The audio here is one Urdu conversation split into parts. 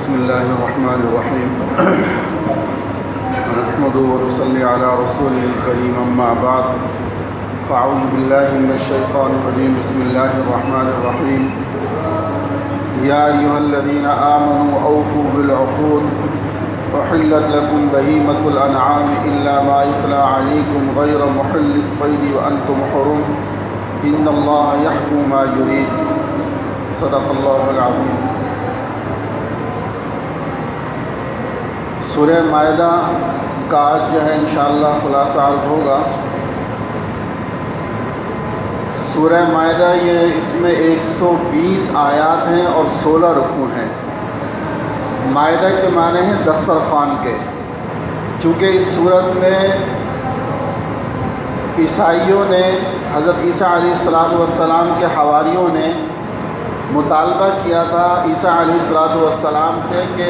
بسم الله الرحمن الرحيم نحمده ونصلي على رسوله الكريم أما بعد فأعوذ بالله من الشيطان الرجيم بسم الله الرحمن الرحيم يا أيها الذين آمنوا أوفوا بالعقود أحلت لكم بهيمة الأنعام إلا ما يتلى عليكم غير محل الصيد وأنتم حرم إن الله يحكم ما يريد صدق الله العظيم۔ سورہ مائدہ کا آج جو ہے انشاءاللہ خلاصہ عرض ہوگا۔ سورہ مائدہ اس میں 120 آیات ہیں اور 16 رکوع ہیں۔ مائدہ کے معنی ہیں دسترخوان کے، چونکہ اس صورت میں عیسائیوں نے حضرت عیسیٰ علیہ السلام کے حواریوں نے مطالبہ کیا تھا عیسیٰ علیہ السلام سے کہ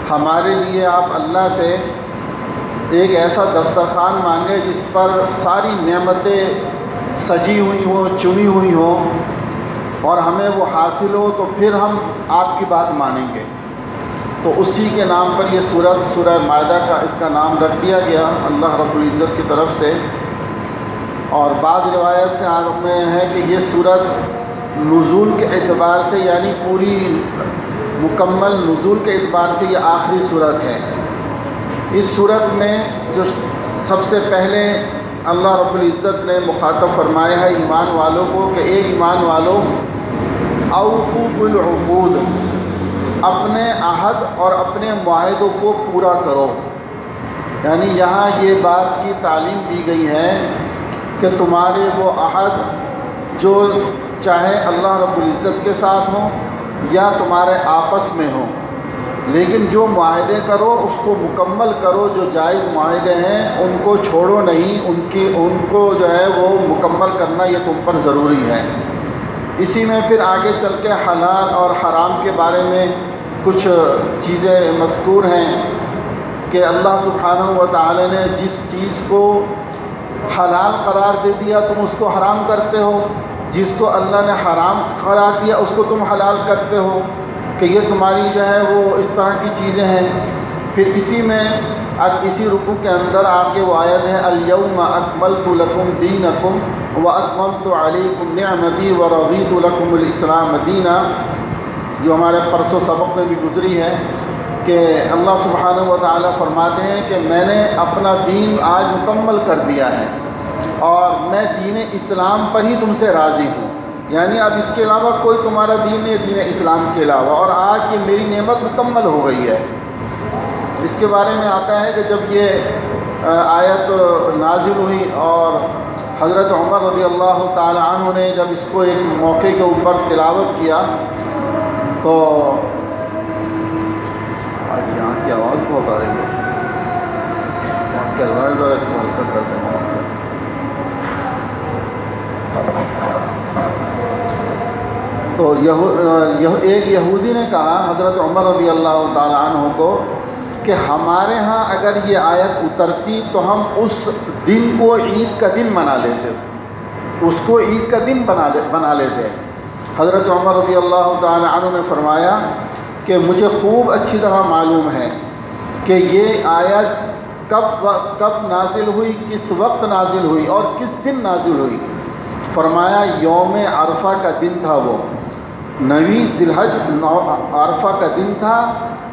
ہمارے لیے آپ اللہ سے ایک ایسا دسترخوان مانگے جس پر ساری نعمتیں سجی ہوئی ہوں، چنی ہوئی ہوں، اور ہمیں وہ حاصل ہو تو پھر ہم آپ کی بات مانیں گے۔ تو اسی کے نام پر یہ سورہ مائدہ کا اس کا نام رکھ دیا گیا اللہ رب العزت کی طرف سے۔ اور بعض روایت سے آگے میں ہے کہ یہ سورت نزول کے اعتبار سے یعنی پوری مکمل نزول کے اعتبار سے یہ آخری صورت ہے۔ اس صورت میں جو سب سے پہلے اللہ رب العزت نے مخاطب فرمایا ہے ایمان والوں کو کہ اے ایمان والوں اوفوا بالعقود، اپنے عہد اور اپنے معاہدوں کو پورا کرو۔ یعنی یہاں یہ بات کی تعلیم دی گئی ہے کہ تمہارے وہ عہد جو چاہے اللہ رب العزت کے ساتھ ہوں یا تمہارے آپس میں ہوں، لیکن جو معاہدے کرو اس کو مکمل کرو۔ جو جائز معاہدے ہیں ان کو چھوڑو نہیں، ان کو جو ہے وہ مکمل کرنا یہ تم پر ضروری ہے۔ اسی میں پھر آگے چل کے حلال اور حرام کے بارے میں کچھ چیزیں مذکور ہیں کہ اللہ سبحانہ و تعالی نے جس چیز کو حلال قرار دے دیا تم اس کو حرام کرتے ہو، جس کو اللہ نے حرام قرار دیا اس کو تم حلال کرتے ہو، کہ یہ تمہاری جو ہے وہ اس طرح کی چیزیں ہیں۔ پھر اسی میں اسی رکوع کے اندر آپ کے وہ آیت ہے الیوم اکملت لکم دینکم واتممت علیکم نعمتی ورضیت لکم الاسلام دینا، جو ہمارے پرسوں سبق میں بھی گزری ہے کہ اللہ سبحانہ و تعالیٰ فرماتے ہیں کہ میں نے اپنا دین آج مکمل کر دیا ہے اور میں دین اسلام پر ہی تم سے راضی ہوں۔ یعنی اب اس کے علاوہ کوئی تمہارا دین نہیں، دین اسلام کے علاوہ، اور آج یہ میری نعمت مکمل ہو گئی ہے۔ اس کے بارے میں آتا ہے کہ جب یہ آیت نازل ہوئی اور حضرت عمر رضی اللہ تعالی عنہ نے جب اس کو ایک موقع کے اوپر تلاوت کیا تو آج یہاں کی آواز بہت آ رہی ہے، ذرا اس کو ہلکا کر دیں۔ تو ایک یہودی نے کہا حضرت عمر رضی اللہ تعالی عنہ کو کہ ہمارے ہاں اگر یہ آیت اترتی تو ہم اس دن کو عید کا دن منا لیتے، اس کو عید کا دن بنا لیتے۔ حضرت عمر رضی اللہ تعالی عنہ نے فرمایا کہ مجھے خوب اچھی طرح معلوم ہے کہ یہ آیت کب نازل ہوئی، کس وقت نازل ہوئی اور کس دن نازل ہوئی۔ فرمایا یوم عرفہ کا دن تھا، وہ 9 ذی الحج عرفہ کا دن تھا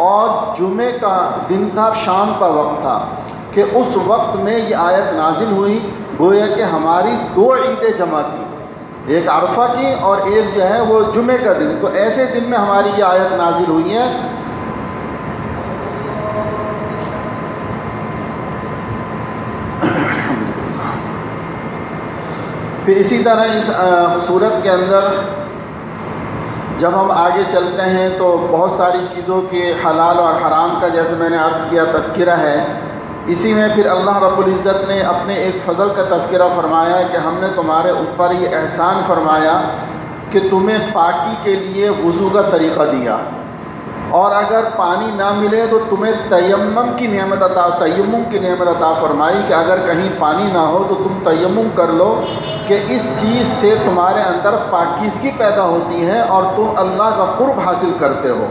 اور جمعے کا دن تھا، شام کا وقت تھا کہ اس وقت میں یہ آیت نازل ہوئی۔ گویا کہ ہماری 2 عیدیں جمع تھیں، ایک عرفہ کی اور ایک جو ہے وہ جمعے کا دن، تو ایسے دن میں ہماری یہ آیت نازل ہوئی ہے۔ پھر اسی طرح اس صورت کے اندر جب ہم آگے چلتے ہیں تو بہت ساری چیزوں کے حلال اور حرام کا جیسے میں نے عرض کیا تذکرہ ہے۔ اسی میں پھر اللہ رب العزت نے اپنے ایک فضل کا تذکرہ فرمایا کہ ہم نے تمہارے اوپر یہ احسان فرمایا کہ تمہیں پاکی کے لیے وضو کا طریقہ دیا، اور اگر پانی نہ ملے تو تمہیں تیمم کی نعمت عطا فرمائی کہ اگر کہیں پانی نہ ہو تو تم تیمم کر لو، کہ اس چیز سے تمہارے اندر پاکیزگی پیدا ہوتی ہے اور تم اللہ کا قرب حاصل کرتے ہو۔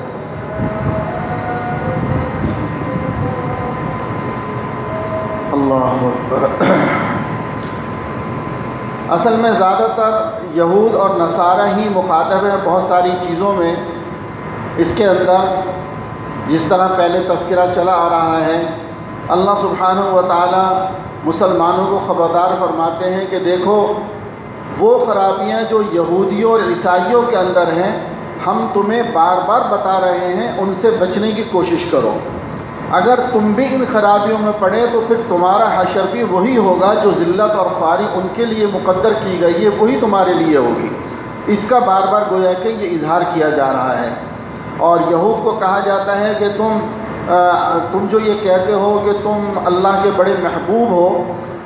اللہ اکبر۔ اصل میں زیادہ تر یہود اور نصارہ ہی مخاطب ہیں بہت ساری چیزوں میں۔ اس کے اندر جس طرح پہلے تذکرہ چلا آ رہا ہے، اللہ سبحانہ و تعالی مسلمانوں کو خبردار فرماتے ہیں کہ دیکھو وہ خرابیاں جو یہودیوں اور عیسائیوں کے اندر ہیں، ہم تمہیں بار بار بتا رہے ہیں، ان سے بچنے کی کوشش کرو۔ اگر تم بھی ان خرابیوں میں پڑے تو پھر تمہارا حشر بھی وہی ہوگا، جو ذلت اور خواری ان کے لیے مقدر کی گئی ہے وہی تمہارے لیے ہوگی۔ اس کا بار بار گویا کہ یہ اظہار کیا جا رہا ہے۔ اور یہود کو کہا جاتا ہے کہ تم جو یہ کہتے ہو کہ تم اللہ کے بڑے محبوب ہو،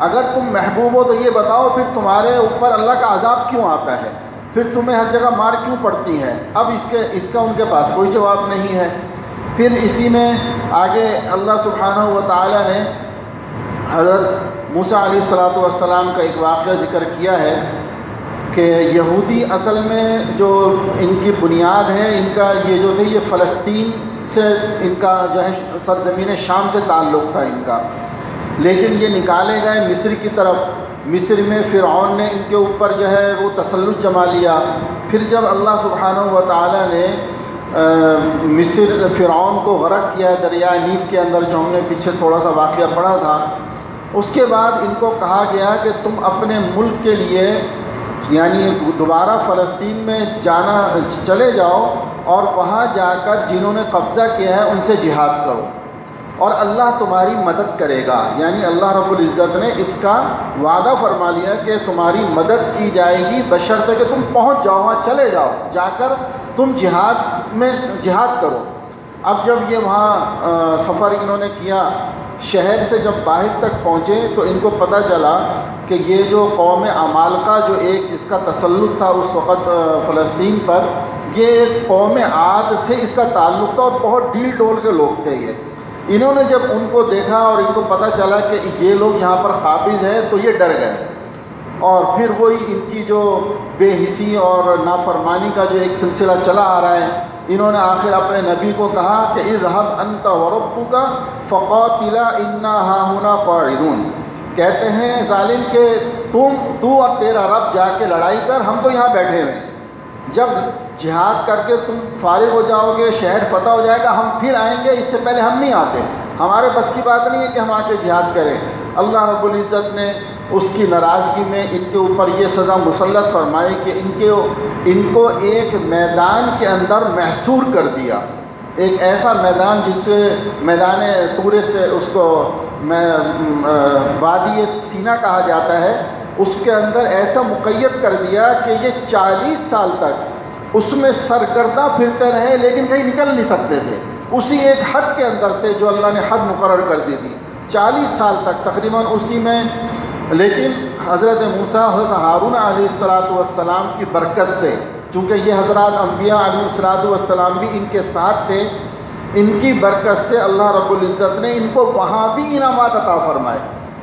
اگر تم محبوب ہو تو یہ بتاؤ پھر تمہارے اوپر اللہ کا عذاب کیوں آتا ہے، پھر تمہیں ہر جگہ مار کیوں پڑتی ہے؟ اب اس کا ان کے پاس کوئی جواب نہیں ہے۔ پھر اسی میں آگے اللہ سبحانہ و تعالی نے حضرت موسیٰ علیہ السلام کا ایک واقعہ ذکر کیا ہے کہ یہودی اصل میں جو ان کی بنیاد ہے، ان کا یہ جو تھے یہ فلسطین سے ان کا جو ہے سرزمین شام سے تعلق تھا ان کا، لیکن یہ نکالے گئے مصر کی طرف۔ مصر میں فرعون نے ان کے اوپر جو ہے وہ تسلط جما لیا۔ پھر جب اللہ سبحانہ و تعالی نے مصر فرعون کو غرق کیا ہے دریائے نیل کے اندر، جو ہم نے پیچھے تھوڑا سا واقعہ پڑھا تھا، اس کے بعد ان کو کہا گیا کہ تم اپنے ملک کے لیے یعنی دوبارہ فلسطین میں چلے جاؤ اور وہاں جا کر جنہوں نے قبضہ کیا ہے ان سے جہاد کرو اور اللہ تمہاری مدد کرے گا۔ یعنی اللہ رب العزت نے اس کا وعدہ فرما لیا کہ تمہاری مدد کی جائے گی بشرطے کہ تم پہنچ جاؤ، وہاں چلے جاؤ، جا کر تم جہاد کرو۔ اب جب یہ وہاں سفر انہوں نے کیا، شہر سے جب باہر تک پہنچے تو ان کو پتہ چلا کہ یہ جو قوم عمالقہ جو ایک جس کا تسلط تھا اس وقت فلسطین پر، یہ ایک قوم عاد سے اس کا تعلق تھا اور بہت ڈیل ڈول کے لوگ تھے یہ۔ انہوں نے جب ان کو دیکھا اور ان کو پتہ چلا کہ یہ لوگ یہاں پر قابض ہیں تو یہ ڈر گئے، اور پھر وہی ان کی جو بے حسی اور نافرمانی کا جو ایک سلسلہ چلا آ رہا ہے، انہوں نے آخر اپنے نبی کو کہا کہ اذهب انت وربک فقاتلا انا ہاہنا قاعدون، کہتے ہیں ظالم کہ تو اور تیرا رب جا کے لڑائی کر، ہم تو یہاں بیٹھے ہوئے ہیں، جب جہاد کر کے تم فارغ ہو جاؤ گے، شہر فتح ہو جائے گا، ہم پھر آئیں گے، اس سے پہلے ہم نہیں آتے، ہمارے بس کی بات نہیں ہے کہ ہم آ کے جہاد کریں۔ اللہ رب العزت نے اس کی ناراضگی میں ان کے اوپر یہ سزا مسلط فرمائی کہ ان کو ایک میدان کے اندر محصور کر دیا، ایک ایسا میدان جس سے میدان طور سے اس کو وادی سینہ کہا جاتا ہے، اس کے اندر ایسا مقید کر دیا کہ یہ 40 سال تک اس میں سرگردہ پھرتے رہے لیکن کہیں نکل نہیں سکتے تھے، اسی ایک حد کے اندر تھے جو اللہ نے حد مقرر کر دی تھی 40 سال تک تقریباً اسی میں۔ لیکن حضرت موسیٰ حضرت ہارون علیہ السلام کی برکت سے، چونکہ یہ حضرات انبیاء علیہ السلام بھی ان کے ساتھ تھے، ان کی برکت سے اللہ رب العزت نے ان کو وہاں بھی انعامات عطا فرمائے۔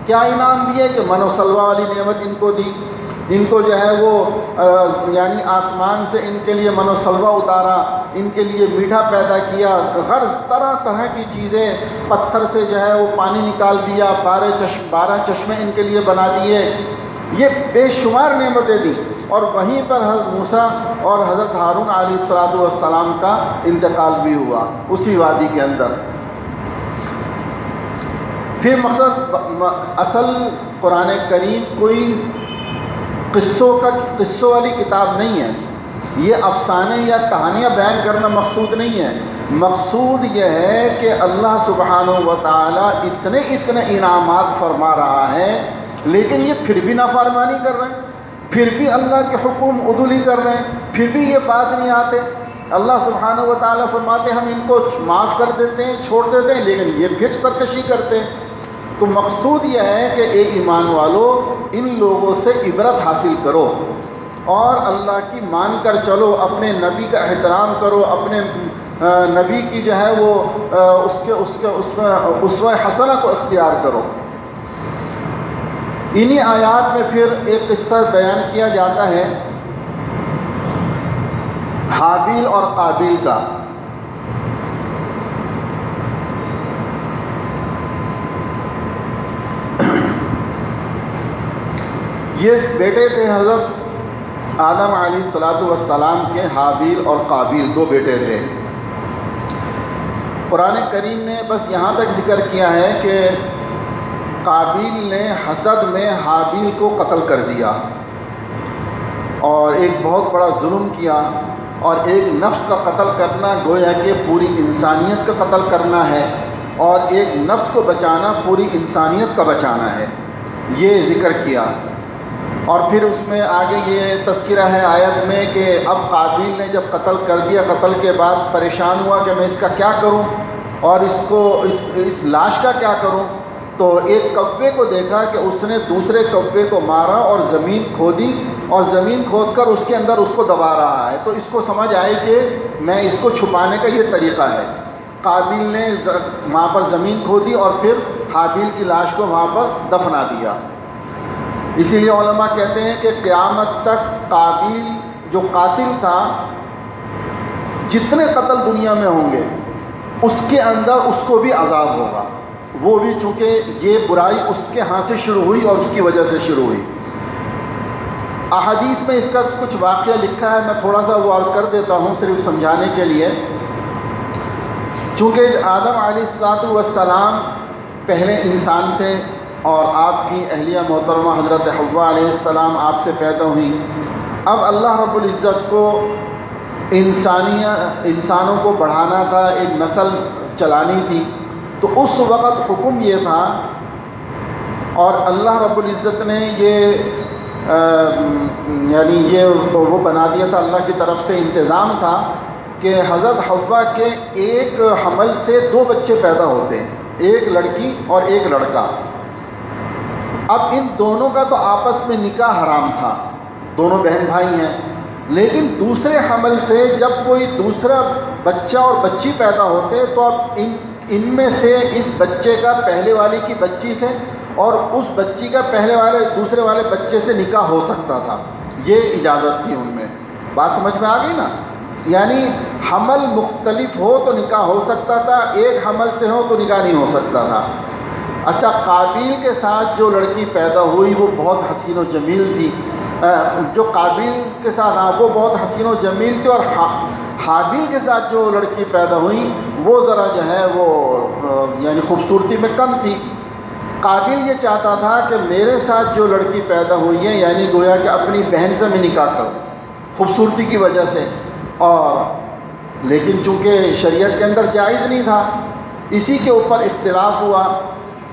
کیا انعام دیے کہ من و سلوہ والی نعمت ان کو دی، ان کو جو ہے وہ یعنی آسمان سے ان کے لیے من و سلوہ اتارا، ان کے لیے میٹھا پیدا کیا، ہر طرح طرح کی چیزیں، پتھر سے جو ہے وہ پانی نکال دیا، 12 چشمے ان کے لیے بنا دیے، یہ بے شمار نعمتیں دی۔ اور وہیں پر حضرت موسیٰ اور حضرت ہارون علیہ السلام کا انتقال بھی ہوا اسی وادی کے اندر۔ پھر مقصد اصل قرآن کریم کوئی قصوں والی کتاب نہیں ہے، یہ افسانے یا کہانیاں بیان کرنا مقصود نہیں ہے، مقصود یہ ہے کہ اللہ سبحانہ و تعالی اتنے انعامات فرما رہا ہے لیکن یہ پھر بھی نافرمانی کر رہے ہیں، پھر بھی اللہ کے حکم عدولی کر رہے ہیں، پھر بھی یہ پاس نہیں آتے۔ اللہ سبحانہ و تعالیٰ فرماتے ہیں ہم ان کو معاف کر دیتے ہیں، چھوڑ دیتے ہیں، لیکن یہ پھر سرکشی کرتے ہیں۔ تو مقصود یہ ہے کہ اے ایمان والو، ان لوگوں سے عبرت حاصل کرو اور اللہ کی مان کر چلو، اپنے نبی کا احترام کرو، اپنے نبی کی جو ہے وہ اس کے اسوہ حسنہ کو اختیار کرو۔ انہی آیات میں پھر ایک قصہ بیان کیا جاتا ہے حابیل اور قابیل کا۔ یہ بیٹے تھے حضرت آدم علیہ السلام کے، حابیل اور قابیل، دو بیٹے تھے۔ قرآن کریم نے بس یہاں تک ذکر کیا ہے کہ قابیل نے حسد میں حابیل کو قتل کر دیا اور ایک بہت بڑا ظلم کیا، اور ایک نفس کا قتل کرنا گویا کہ پوری انسانیت کا قتل کرنا ہے، اور ایک نفس کو بچانا پوری انسانیت کا بچانا ہے، یہ ذکر کیا۔ اور پھر اس میں آگے یہ تذکرہ ہے آیت میں کہ اب قابیل نے جب قتل کر دیا، قتل کے بعد پریشان ہوا کہ میں اس کا کیا کروں اور اس لاش کا کیا کروں، تو ایک کوے کو دیکھا کہ اس نے دوسرے کوے کو مارا اور زمین کھودی، اور زمین کھود کر اس کے اندر اس کو دبا رہا ہے، تو اس کو سمجھ آئی کہ میں اس کو چھپانے کا یہ طریقہ ہے۔ قابیل نے وہاں پر زمین کھودی اور پھر حابیل کی لاش کو وہاں پر دفنا دیا۔ اسی لیے علماء کہتے ہیں کہ قیامت تک قابیل جو قاتل تھا، جتنے قتل دنیا میں ہوں گے اس کے اندر اس کو بھی عذاب ہوگا، وہ بھی چونکہ یہ برائی اس کے ہاں سے شروع ہوئی اور اس کی وجہ سے شروع ہوئی۔ احادیث میں اس کا کچھ واقعہ لکھا ہے، میں تھوڑا سا وہ عرض کر دیتا ہوں صرف سمجھانے کے لیے۔ چونکہ آدم علیہ السلام پہلے انسان تھے اور آپ کی اہلیہ محترمہ حضرت حوا علیہ السلام آپ سے پیدا ہوئی، اب اللہ رب العزت کو انسانوں کو بڑھانا تھا، ایک نسل چلانی تھی، تو اس وقت حکم یہ تھا، اور اللہ رب العزت نے یہ وہ بنا دیا تھا، اللہ کی طرف سے انتظام تھا کہ حضرت حوا کے ایک حمل سے دو بچے پیدا ہوتے ہیں، ایک لڑکی اور ایک لڑکا۔ اب ان دونوں کا تو آپس میں نکاح حرام تھا، دونوں بہن بھائی ہیں، لیکن دوسرے حمل سے جب کوئی دوسرا بچہ اور بچی پیدا ہوتے تو اب ان میں سے اس بچے کا پہلے والی کی بچی سے اور اس بچی کا دوسرے والے بچے سے نکاح ہو سکتا تھا، یہ اجازت تھی ان میں۔ بات سمجھ میں آ گئی نا؟ یعنی حمل مختلف ہو تو نکاح ہو سکتا تھا، ایک حمل سے ہو تو نکاح نہیں ہو سکتا تھا۔ اچھا، قابیل کے ساتھ جو لڑکی پیدا ہوئی وہ بہت حسین و جمیل تھی، جو قابیل کے ساتھ وہ بہت حسین و جمیل تھی، اور حابیل کے ساتھ جو لڑکی پیدا ہوئی وہ ذرا جو ہے وہ یعنی خوبصورتی میں کم تھی۔ قابیل یہ چاہتا تھا کہ میرے ساتھ جو لڑکی پیدا ہوئی ہے یعنی گویا کہ اپنی بہن سے میں نکاح کروں خوبصورتی کی وجہ سے، اور لیکن چونکہ شریعت کے اندر جائز نہیں تھا، اسی کے اوپر اختلاف ہوا،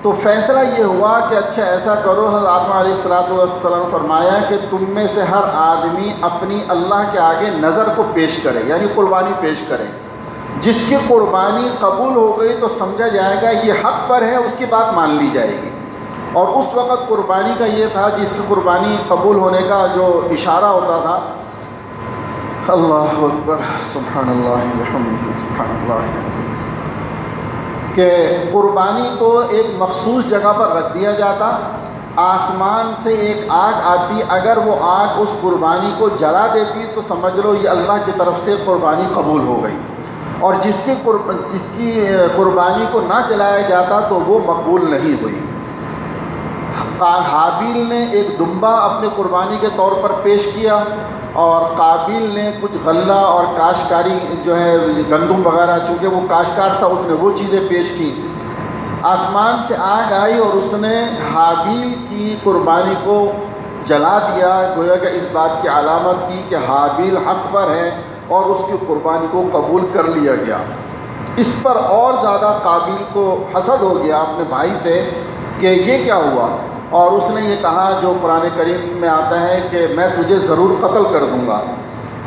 تو فیصلہ یہ ہوا کہ اچھا ایسا کرو، حضرت آدم علیہ السلام نے فرمایا کہ تم میں سے ہر آدمی اپنی اللہ کے آگے نظر کو پیش کرے، یعنی قربانی پیش کرے، جس کی قربانی قبول ہو گئی تو سمجھا جائے گا یہ حق پر ہے، اس کی بات مان لی جائے گی۔ اور اس وقت قربانی کا یہ تھا، جس کی قربانی قبول ہونے کا جو اشارہ ہوتا تھا، اللہ اکبر سبحان اللہ وبحمدہ سبحان اللہ، کہ قربانی کو ایک مخصوص جگہ پر رکھ دیا جاتا، آسمان سے ایک آگ آتی، اگر وہ آگ اس قربانی کو جلا دیتی تو سمجھ لو یہ اللہ کی طرف سے قربانی قبول ہو گئی، اور جس کی قربانی کو نہ جلایا جاتا تو وہ مقبول نہیں ہوئی۔ حابیل نے ایک دمبا اپنی قربانی کے طور پر پیش کیا، اور قابیل نے کچھ غلہ اور کاشتکاری جو ہے گندم وغیرہ، چونکہ وہ کاشتکار تھا اس نے وہ چیزیں پیش کی۔ آسمان سے آگ آئی اور اس نے حابیل کی قربانی کو جلا دیا، گویا کہ اس بات کی علامت کی کہ حابیل حق پر ہے اور اس کی قربانی کو قبول کر لیا گیا۔ اس پر اور زیادہ قابیل کو حسد ہو گیا اپنے بھائی سے کہ یہ کیا ہوا، اور اس نے یہ کہا جو قرآن کریم میں آتا ہے کہ میں تجھے ضرور قتل کر دوں گا۔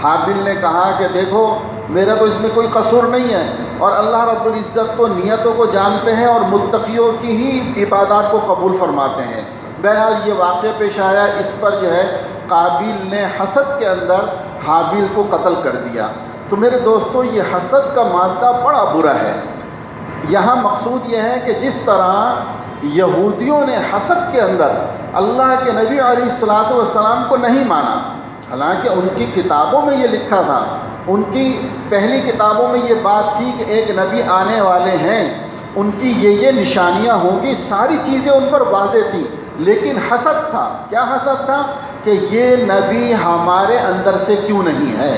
حابیل نے کہا کہ دیکھو میرا تو اس میں کوئی قصور نہیں ہے، اور اللہ رب العزت کو نیتوں کو جانتے ہیں اور متقیوں کی ہی عبادات کو قبول فرماتے ہیں۔ بہرحال یہ واقعہ پیش آیا، اس پر جو ہے قابیل نے حسد کے اندر حابیل کو قتل کر دیا۔ تو میرے دوستو یہ حسد کا مادہ بڑا برا ہے۔ یہاں مقصود یہ ہے کہ جس طرح یہودیوں نے حسد کے اندر اللہ کے نبی علیہ السلام کو نہیں مانا، حالانکہ ان کی کتابوں میں یہ لکھا تھا، ان کی پہلی کتابوں میں یہ بات تھی کہ ایک نبی آنے والے ہیں، ان کی یہ نشانیاں ہوں گی، ساری چیزیں ان پر واضح تھیں، لیکن حسد تھا. کیا حسد تھا؟ کہ یہ نبی ہمارے اندر سے کیوں نہیں ہے،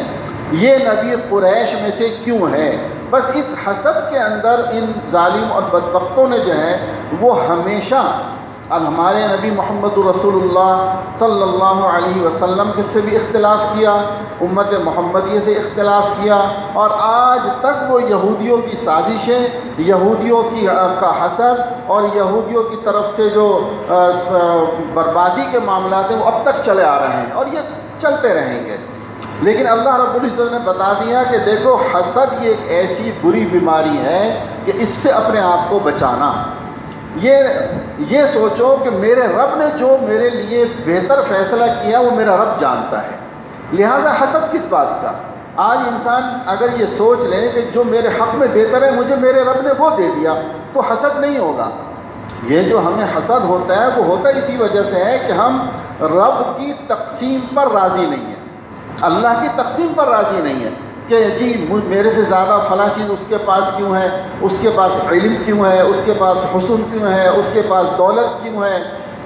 یہ نبی قریش میں سے کیوں ہے. بس اس حسد کے اندر ان ظالم اور بدبختوں نے جو ہے وہ ہمیشہ ہمارے نبی محمد رسول اللہ صلی اللہ علیہ وسلم سے بھی اختلاف کیا، امت محمدیہ سے اختلاف کیا، اور آج تک وہ یہودیوں کی سازشیں، یہودیوں کا حسد اور یہودیوں کی طرف سے جو بربادی کے معاملات ہیں وہ اب تک چلے آ رہے ہیں اور یہ چلتے رہیں گے. لیکن اللہ رب العزت نے بتا دیا کہ دیکھو حسد یہ ایک ایسی بری بیماری ہے کہ اس سے اپنے آپ کو بچانا. یہ سوچو کہ میرے رب نے جو میرے لیے بہتر فیصلہ کیا وہ میرا رب جانتا ہے، لہٰذا حسد کس بات کا. آج انسان اگر یہ سوچ لے کہ جو میرے حق میں بہتر ہے مجھے میرے رب نے وہ دے دیا تو حسد نہیں ہوگا. یہ جو ہمیں حسد ہوتا ہے وہ ہوتا اسی وجہ سے ہے کہ ہم رب کی تقسیم پر راضی نہیں ہیں، اللہ کی تقسیم پر راضی نہیں ہے کہ جی میرے سے زیادہ فلاں چیز اس کے پاس کیوں ہے، اس کے پاس علم کیوں ہے، اس کے پاس حسن کیوں ہے، اس کے پاس دولت کیوں ہے،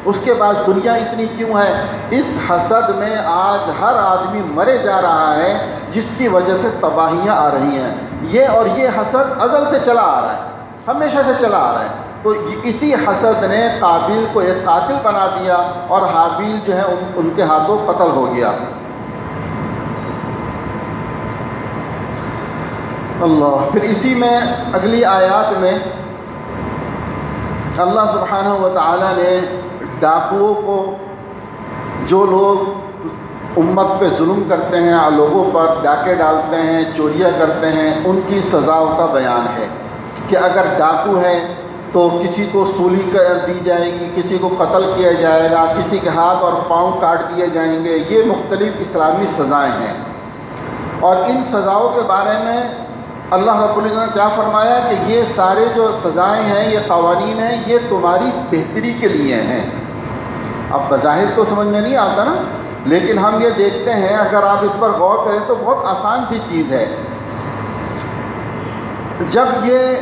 اس کے پاس دنیا اتنی کیوں ہے. اس حسد میں آج ہر آدمی مرے جا رہا ہے جس کی وجہ سے تباہیاں آ رہی ہیں. یہ حسد ازل سے چلا آ رہا ہے، ہمیشہ سے چلا آ رہا ہے. تو اسی حسد نے قابیل کو ایک قاتل بنا دیا اور حابیل جو ہے ان کے ہاتھوں قتل ہو گیا. اللہ. پھر اسی میں اگلی آیات میں اللہ سبحانہ و تعالیٰ نے ڈاکوؤں کو، جو لوگ امت پہ ظلم کرتے ہیں، لوگوں پر ڈاکے ڈالتے ہیں، چوریاں کرتے ہیں، ان کی سزاؤں کا بیان ہے کہ اگر ڈاکو ہے تو کسی کو سولی دی جائے گی، کسی کو قتل کیا جائے گا، کسی کے ہاتھ اور پاؤں کاٹ دیے جائیں گے. یہ مختلف اسلامی سزائیں ہیں. اور ان سزاؤں کے بارے میں اللہ رب العزت نے کیا فرمایا کہ یہ سارے جو سزائیں ہیں، یہ قوانین ہیں، یہ تمہاری بہتری کے لیے ہیں. اب بظاہر تو سمجھ میں نہیں آتا نا، لیکن ہم یہ دیکھتے ہیں اگر آپ اس پر غور کریں تو بہت آسان سی چیز ہے. جب یہ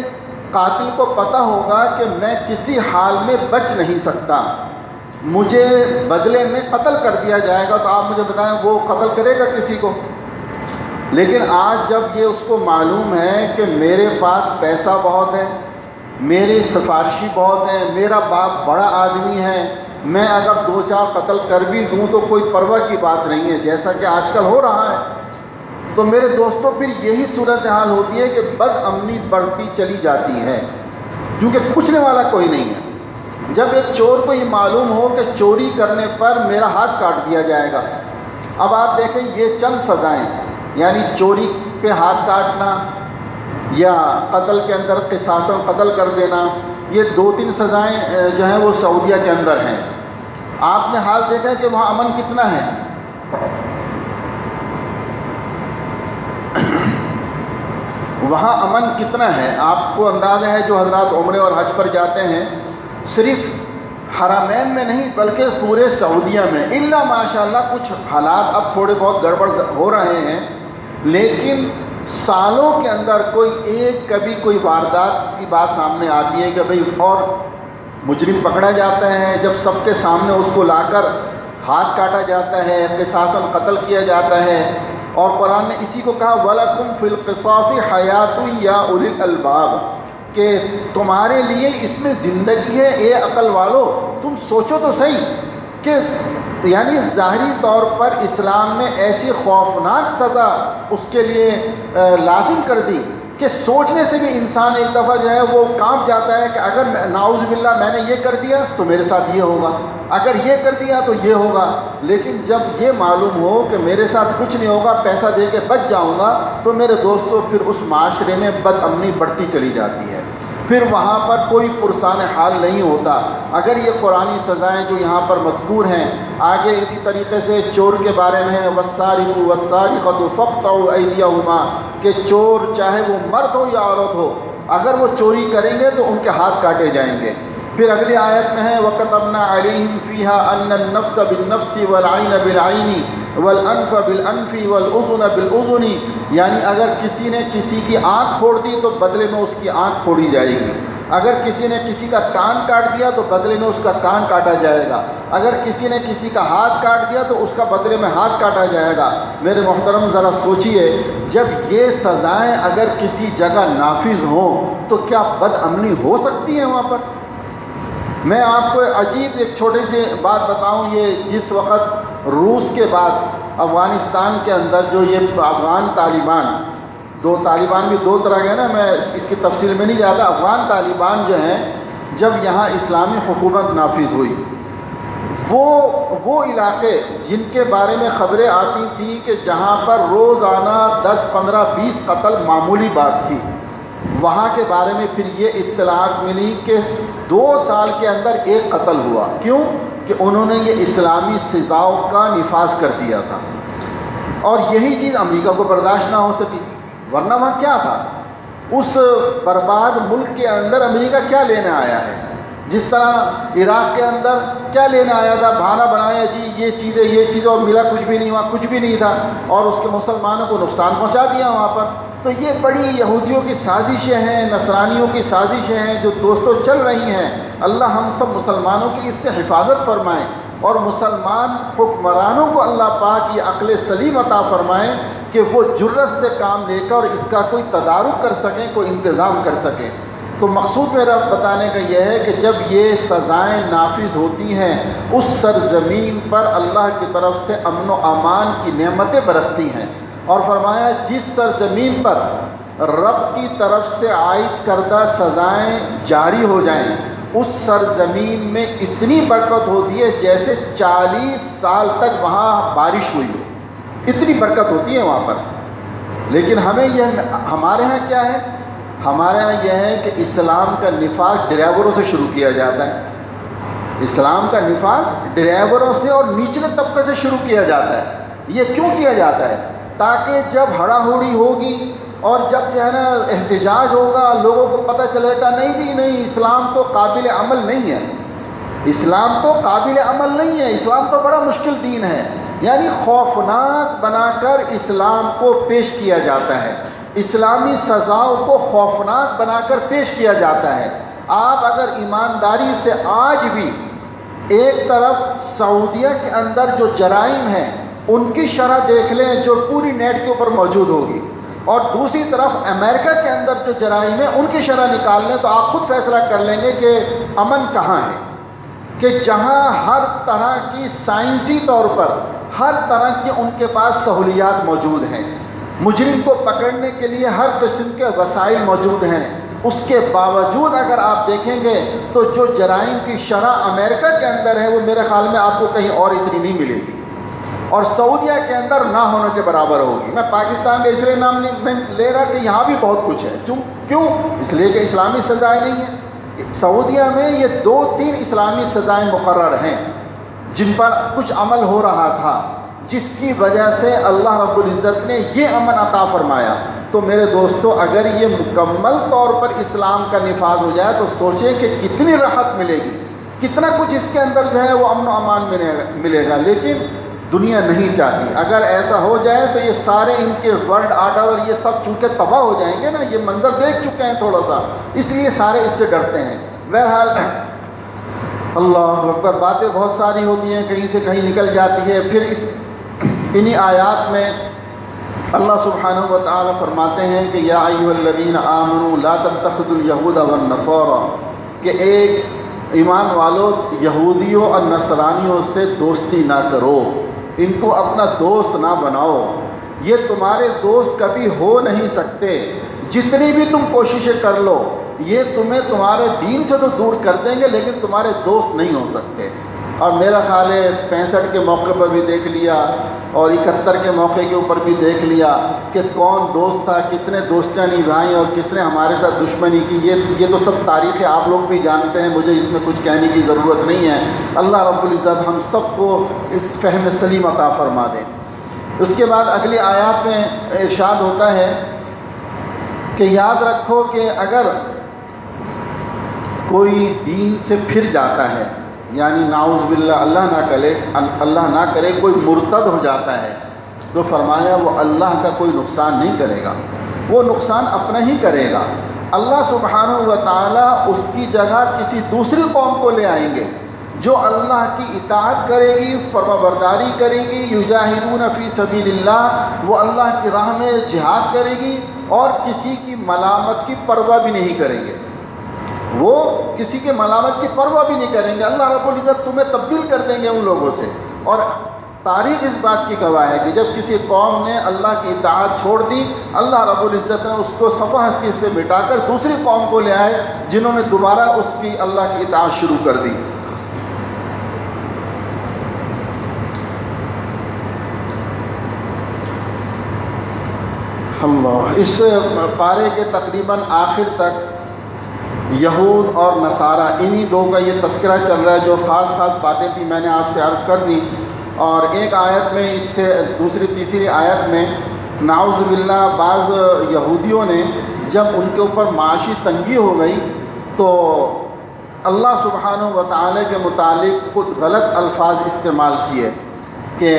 قاتل کو پتہ ہوگا کہ میں کسی حال میں بچ نہیں سکتا، مجھے بدلے میں قتل کر دیا جائے گا، تو آپ مجھے بتائیں وہ قتل کرے گا کسی کو؟ لیکن آج جب یہ اس کو معلوم ہے کہ میرے پاس پیسہ بہت ہے، میری سفارشی بہت ہیں، میرا باپ بڑا آدمی ہے، میں اگر 2-4 قتل کر بھی دوں تو کوئی پرواہ کی بات نہیں ہے، جیسا کہ آج کل ہو رہا ہے. تو میرے دوستوں پھر یہی صورتحال ہوتی ہے کہ بد امنی بڑھتی چلی جاتی ہے کیونکہ پوچھنے والا کوئی نہیں ہے. جب ایک چور کو یہ معلوم ہو کہ چوری کرنے پر میرا ہاتھ کاٹ دیا جائے گا، اب آپ دیکھیں یہ چند سزائیں، یعنی چوری پہ ہاتھ کاٹنا یا قتل کے اندر قصاصاً قتل کر دینا، یہ 2-3 سزائیں جو ہیں وہ سعودیہ کے اندر ہیں. آپ نے حال دیکھا کہ وہاں امن کتنا ہے. وہاں امن کتنا ہے آپ کو اندازہ ہے. جو حضرات عمرے اور حج پر جاتے ہیں، صرف حرمین میں نہیں بلکہ پورے سعودیہ میں، الا ماشاءاللہ کچھ حالات اب تھوڑے بہت گڑبڑ ہو رہے ہیں، لیکن سالوں کے اندر کبھی کوئی واردات کی بات سامنے آتی ہے کہ بھئی اور مجرم پکڑا جاتا ہے، جب سب کے سامنے اس کو لا کر ہاتھ کاٹا جاتا ہے، قصاصاً قتل کیا جاتا ہے. اور قرآن نے اسی کو کہا وَلَكُمْ فِي الْقِصَاصِ حَيَاتٌ يَا أُولِي الْأَلْبَابِ، کہ تمہارے لیے اس میں زندگی ہے اے عقل والو. تم سوچو تو صحیح کہ یعنی ظاہری طور پر اسلام نے ایسی خوفناک سزا اس کے لیے لازم کر دی کہ سوچنے سے بھی انسان ایک دفعہ جو ہے وہ کانپ جاتا ہے کہ اگر نعوذ باللہ میں نے یہ کر دیا تو میرے ساتھ یہ ہوگا، اگر یہ کر دیا تو یہ ہوگا. لیکن جب یہ معلوم ہو کہ میرے ساتھ کچھ نہیں ہوگا، پیسہ دے کے بچ جاؤں گا، تو میرے دوستوں پھر اس معاشرے میں بد امنی بڑھتی چلی جاتی ہے، پھر وہاں پر کوئی پرسان حال نہیں ہوتا. اگر یہ قرآنی سزائیں جو یہاں پر مذکور ہیں، آگے اسی طریقے سے چور کے بارے میں وَالسَّارِقُ وَالسَّارِقَةُ فَاقْطَعُوا أَيْدِيَهُمَا، کہ چور چاہے وہ مرد ہو یا عورت ہو، اگر وہ چوری کریں گے تو ان کے ہاتھ کاٹے جائیں گے. پھر اگلی آیت میں ہے وَكَتَبْنَا عَلَيْهِمْ فِيهَا أَنَّ النَّفْسَ بِالنَّفْسِ وَالْعَيْنَ بِالْعَيْنِ والانف بالانف والاذن بالاذن، یعنی اگر کسی نے کسی کی آنکھ پھوڑ دی تو بدلے میں اس کی آنکھ پھوڑی جائے گی، اگر کسی نے کسی کا کان کاٹ دیا تو بدلے میں اس کا کان کاٹا جائے گا، اگر کسی نے کسی کا ہاتھ کاٹ دیا تو اس کا بدلے میں ہاتھ کاٹا جائے گا۔ میرے محترم ذرا سوچئے، جب یہ سزائیں اگر کسی جگہ نافذ ہوں تو کیا بد امنی ہو سکتی ہے وہاں پر؟ میں آپ کو عجیب ایک چھوٹی سی بات بتاؤں، یہ جس وقت روس کے بعد افغانستان کے اندر جو یہ افغان طالبان، طالبان بھی دو طرح کے ہیں نا، میں اس کی تفصیل میں نہیں جاتا، افغان طالبان جو ہیں جب یہاں اسلامی حکومت نافذ ہوئی، وہ علاقے جن کے بارے میں خبریں آتی تھیں کہ جہاں پر روزانہ 10 15 20 قتل معمولی بات تھی، وہاں کے بارے میں پھر یہ اطلاعات ملی کہ 2 سال کے اندر ایک قتل ہوا۔ کیوں؟ کہ انہوں نے یہ اسلامی سزاؤں کا نفاذ کر دیا تھا، اور یہی چیز امریکہ کو برداشت نہ ہو سکی، ورنہ وہاں کیا تھا؟ اس برباد ملک کے اندر امریکہ کیا لینے آیا ہے؟ جس طرح عراق کے اندر کیا لینے آیا تھا؟ بہانہ بنایا جی یہ چیزیں اور ملا کچھ بھی نہیں، وہاں کچھ بھی نہیں تھا، اور اس کے مسلمانوں کو نقصان پہنچا دیا وہاں پر۔ تو یہ بڑی یہودیوں کی سازشیں ہیں، نصرانیوں کی سازشیں ہیں جو دوستوں چل رہی ہیں۔ اللہ ہم سب مسلمانوں کی اس سے حفاظت فرمائیں، اور مسلمان حکمرانوں کو اللہ پاک یہ عقل سلیم عطا فرمائیں کہ وہ جرأت سے کام لے کر اس کا کوئی تدارک کر سکیں، کوئی انتظام کر سکیں۔ تو مقصود میرا بتانے کا یہ ہے کہ جب یہ سزائیں نافذ ہوتی ہیں، اس سرزمین پر اللہ کی طرف سے امن و امان کی نعمتیں برستی ہیں، اور فرمایا جس سرزمین پر رب کی طرف سے عائد کردہ سزائیں جاری ہو جائیں، اس سرزمین میں اتنی برکت ہوتی ہے جیسے 40 سال تک وہاں بارش ہوئی ہو، اتنی برکت ہوتی ہے وہاں پر۔ لیکن ہمارے ہاں کیا ہے؟ ہمارے ہاں یہ ہے کہ اسلام کا نفاذ ڈرائیوروں سے شروع کیا جاتا ہے، اسلام کا نفاذ ڈرائیوروں سے اور نچلے طبقے سے شروع کیا جاتا ہے۔ یہ کیوں کیا جاتا ہے؟ تاکہ جب ہڑا ہڑی ہوگی اور جب جو ہے نا احتجاج ہوگا، لوگوں کو پتہ چلے گا نہیں اسلام تو قابل عمل نہیں ہے، اسلام تو قابل عمل نہیں ہے، اسلام تو بڑا مشکل دین ہے۔ یعنی خوفناک بنا کر اسلام کو پیش کیا جاتا ہے، اسلامی سزاؤں کو خوفناک بنا کر پیش کیا جاتا ہے۔ آپ اگر ایمانداری سے آج بھی ایک طرف سعودیہ کے اندر جو جرائم ہیں ان کی شرح دیکھ لیں جو پوری نیٹ کے اوپر موجود ہوگی، اور دوسری طرف امریکہ کے اندر جو جرائم ہیں ان کی شرح نکال لیں، تو آپ خود فیصلہ کر لیں گے کہ امن کہاں ہے، کہ جہاں ہر طرح کی سائنسی طور پر ہر طرح کی ان کے پاس سہولیات موجود ہیں، مجرم کو پکڑنے کے لیے ہر قسم کے وسائل موجود ہیں، اس کے باوجود اگر آپ دیکھیں گے تو جو جرائم کی شرح امریکہ کے اندر ہے وہ میرے خیال میں آپ کو کہیں اور اتنی نہیں ملے گی، اور سعودیہ کے اندر نہ ہونے کے برابر ہوگی۔ میں پاکستان کا اس لیے نام نہیں لے رہا کہ یہاں بھی بہت کچھ ہے، کیوں؟ اس لیے کہ اسلامی سزائیں نہیں ہیں۔ سعودیہ میں یہ 2-3 اسلامی سزائیں مقرر ہیں جن پر کچھ عمل ہو رہا تھا، جس کی وجہ سے اللہ رب العزت نے یہ امن عطا فرمایا۔ تو میرے دوستو، اگر یہ مکمل طور پر اسلام کا نفاذ ہو جائے تو سوچیں کہ کتنی راحت ملے گی، کتنا کچھ اس کے اندر جو ہے وہ امن و امان ملے گا۔ لیکن دنیا نہیں چاہتی، اگر ایسا ہو جائے تو یہ سارے ان کے ورلڈ آرڈر اور یہ سب چونکہ تباہ ہو جائیں گے نا، یہ منظر دیکھ چکے ہیں تھوڑا سا، اس لیے سارے اس سے ڈرتے ہیں۔ بہرحال اللہ اکبر، باتیں بہت ساری ہوتی ہیں، کہیں سے کہیں نکل جاتی ہے۔ پھر انہی آیات میں اللہ سبحانہ و تعالی فرماتے ہیں کہ یا ایھا الذین آمنوا لا تتخذوا اليہود والنصارى، کہ ایک ایمان والو یہودیوں اور نصرانیوں سے دوستی نہ کرو، ان کو اپنا دوست نہ بناؤ، یہ تمہارے دوست کبھی ہو نہیں سکتے، جتنی بھی تم کوششیں کر لو یہ تمہیں تمہارے دین سے تو دور کر دیں گے لیکن تمہارے دوست نہیں ہو سکتے۔ اور میرا خیال ہے 65 کے موقع پر بھی دیکھ لیا اور 71 کے موقع کے اوپر بھی دیکھ لیا کہ کون دوست تھا، کس نے دوستیاں نبھائیں اور کس نے ہمارے ساتھ دشمنی کی۔ یہ تو سب تاریخ آپ لوگ بھی جانتے ہیں، مجھے اس میں کچھ کہنے کی ضرورت نہیں ہے۔ اللہ رب العزت ہم سب کو اس فہم سلیم عطا فرما دے۔ اس کے بعد اگلی آیات میں ارشاد ہوتا ہے کہ یاد رکھو کہ اگر کوئی دین سے پھر جاتا ہے، یعنی نعوذ باللہ اللہ نہ کرے کوئی مرتد ہو جاتا ہے، تو فرمایا وہ اللہ کا کوئی نقصان نہیں کرے گا، وہ نقصان اپنا ہی کرے گا۔ اللہ سبحانہ و تعالیٰ اس کی جگہ کسی دوسری قوم کو لے آئیں گے جو اللہ کی اطاعت کرے گی، فرمانبرداری کرے گی، یجاہدون فی سبیل اللہ، وہ اللہ کی راہ میں جہاد کرے گی اور کسی کی ملامت کی پرواہ بھی نہیں کریں گے، وہ کسی کے ملامت کی پرواہ بھی نہیں کریں گے۔ اللہ رب العزت تمہیں تبدیل کر دیں گے ان لوگوں سے۔ اور تاریخ اس بات کی گواہ ہے کہ جب کسی قوم نے اللہ کی اطاعت چھوڑ دی، اللہ رب العزت نے اس کو صفحہ ہستی سے مٹا کر دوسری قوم کو لے آئے جنہوں نے دوبارہ اس کی اللہ کی اطاعت شروع کر دی۔ اللہ، اس پارے کے تقریباً آخر تک یہود اور نصارہ انہی دو کا یہ تذکرہ چل رہا ہے۔ جو خاص باتیں تھیں میں نے آپ سے عرض کر دی، اور ایک آیت میں اس سے دوسری تیسری آیت میں نعوذ باللہ بعض یہودیوں نے جب ان کے اوپر معاشی تنگی ہو گئی تو اللہ سبحانہ و تعالی کے متعلق کچھ غلط الفاظ استعمال کیے کہ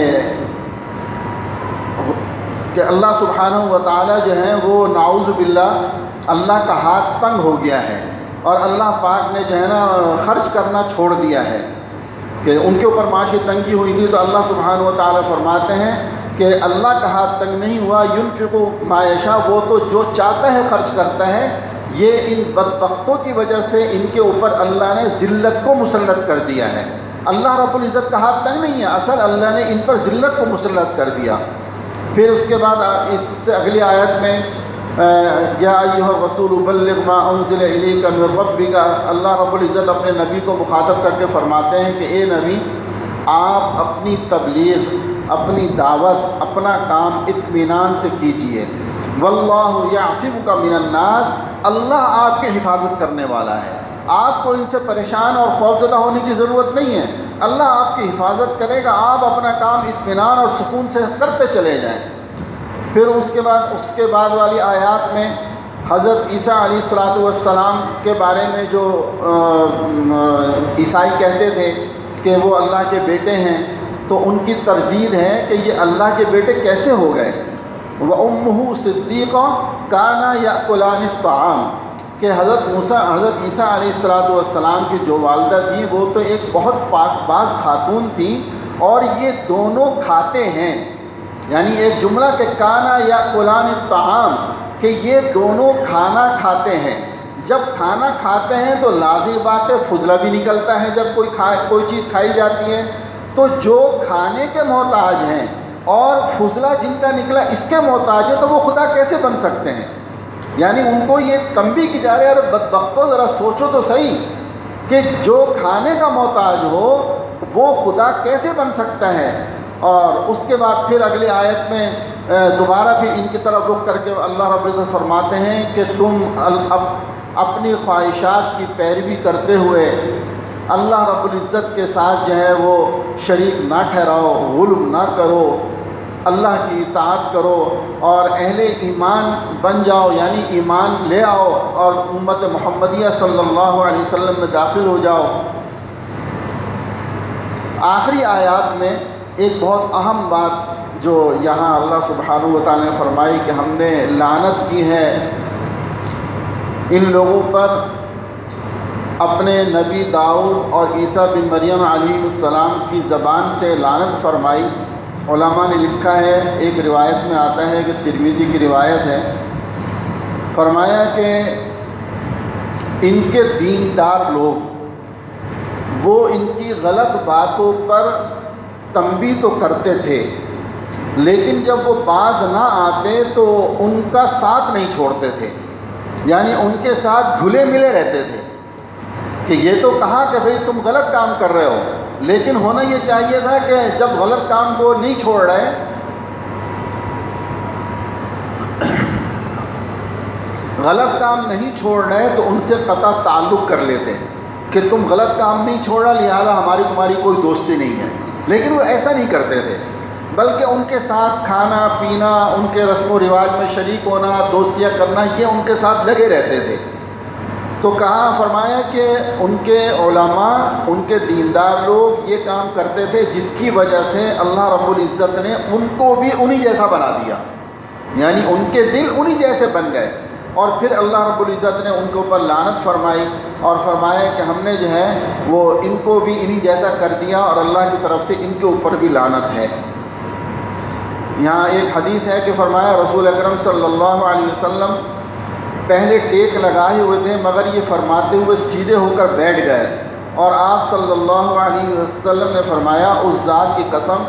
اللہ سبحانہ و تعالی جو ہیں وہ نعوذ باللہ اللہ کا ہاتھ تنگ ہو گیا ہے، اور اللہ پاک نے جو ہے نا خرچ کرنا چھوڑ دیا ہے، کہ ان کے اوپر معاشی تنگی ہوئی تھی تو اللہ سبحانہ و تعالی فرماتے ہیں کہ اللہ کا ہاتھ تنگ نہیں ہوا، ينفق ما یشاء، وہ تو جو چاہتا ہے خرچ کرتا ہے۔ یہ ان بدبختوں کی وجہ سے ان کے اوپر اللہ نے ذلت کو مسلط کر دیا ہے۔ اللہ رب العزت کا ہاتھ تنگ نہیں ہے، اصل اللہ نے ان پر ذلت کو مسلط کر دیا۔ پھر اس کے بعد اس سے اگلی آیت میں یا ایھا الرسول بلغ ما انزل الیک من ربک، اللہ رب العزت اپنے نبی کو مخاطب کر کے فرماتے ہیں کہ اے نبی، آپ اپنی تبلیغ، اپنی دعوت، اپنا کام اطمینان سے کیجئے۔ واللہ یعصمک من الناس، اللہ آپ کی حفاظت کرنے والا ہے، آپ کو ان سے پریشان اور خوفزدہ ہونے کی ضرورت نہیں ہے، اللہ آپ کی حفاظت کرے گا، آپ اپنا کام اطمینان اور سکون سے کرتے چلے جائیں۔ پھر اس کے بعد والی آیات میں حضرت عیسیٰ علیہ السلام کے بارے میں جو عیسائی کہتے تھے کہ وہ اللہ کے بیٹے ہیں، تو ان کی تردید ہے کہ یہ اللہ کے بیٹے کیسے ہو گئے۔ وَأُمُّهُ صِدِّيقَةٌ كَانَا يَأْكُلَانِ الطَّعَامَ، کہ حضرت عیسیٰ علیہ السلام کی جو والدہ تھی وہ تو ایک بہت پاک باز خاتون تھی، اور یہ دونوں کھاتے ہیں، یعنی ایک جملہ کہ کانا یأکلان الطعام، کہ یہ دونوں کھانا کھاتے ہیں۔ جب کھانا کھاتے ہیں تو لازم بات ہے فضلہ بھی نکلتا ہے، جب کوئی چیز کھائی جاتی ہے تو جو کھانے کے محتاج ہیں اور فضلہ جن کا نکلا اس کے محتاج ہے، تو وہ خدا کیسے بن سکتے ہیں؟ یعنی ان کو یہ تنبیہ کی جا رہی ہے، ارے بدبختو ذرا سوچو تو صحیح کہ جو کھانے کا محتاج ہو وہ خدا کیسے بن سکتا ہے۔ اور اس کے بعد پھر اگلی آیت میں دوبارہ پھر ان کی طرف رخ کر کے اللہ رب العزت فرماتے ہیں کہ تم اپنی خواہشات کی پیروی کرتے ہوئے اللہ رب العزت کے ساتھ جو ہے وہ شریک نہ ٹھہراؤ، غلو نہ کرو، اللہ کی اطاعت کرو اور اہل ایمان بن جاؤ، یعنی ایمان لے آؤ اور امت محمدیہ صلی اللہ علیہ وسلم میں داخل ہو جاؤ۔ آخری آیات میں ایک بہت اہم بات جو یہاں اللہ سبحانہ و تعالیٰ نے فرمائی کہ ہم نے لعنت کی ہے ان لوگوں پر، اپنے نبی داؤد اور عیسیٰ بن مریم علیہ السلام کی زبان سے لعنت فرمائی۔ علماء نے لکھا ہے، ایک روایت میں آتا ہے کہ ترمذی کی روایت ہے، فرمایا کہ ان کے دیندار لوگ وہ ان کی غلط باتوں پر تنبیہ تو کرتے تھے، لیکن جب وہ باز نہ آتے تو ان کا ساتھ نہیں چھوڑتے تھے، یعنی ان کے ساتھ گھلے ملے رہتے تھے کہ یہ تو کہا کہ بھئی تم غلط کام کر رہے ہو، لیکن ہونا یہ چاہیے تھا کہ جب غلط کام کو نہیں چھوڑ رہے، غلط کام نہیں چھوڑ رہے تو ان سے قطع تعلق کر لیتے کہ تم غلط کام نہیں چھوڑا لہذا تمہاری کوئی دوستی نہیں ہے، لیکن وہ ایسا نہیں کرتے تھے، بلکہ ان کے ساتھ کھانا پینا، ان کے رسم و رواج میں شریک ہونا، دوستیاں کرنا، یہ ان کے ساتھ لگے رہتے تھے۔ تو کہا فرمایا کہ ان کے علماء، ان کے دیندار لوگ یہ کام کرتے تھے جس کی وجہ سے اللہ رب العزت نے ان کو بھی انہی جیسا بنا دیا، یعنی ان کے دل انہی جیسے بن گئے، اور پھر اللہ رب العزت نے ان کے اوپر لعنت فرمائی اور فرمایا کہ ہم نے جو ہے وہ ان کو بھی انہی جیسا کر دیا اور اللہ کی طرف سے ان کے اوپر بھی لعنت ہے۔ یہاں ایک حدیث ہے کہ فرمایا رسول اکرم صلی اللہ علیہ وسلم پہلے ٹیک لگائے ہوئے تھے، مگر یہ فرماتے ہوئے سیدھے ہو کر بیٹھ گئے، اور آپ صلی اللہ علیہ وسلم نے فرمایا اس ذات کی قسم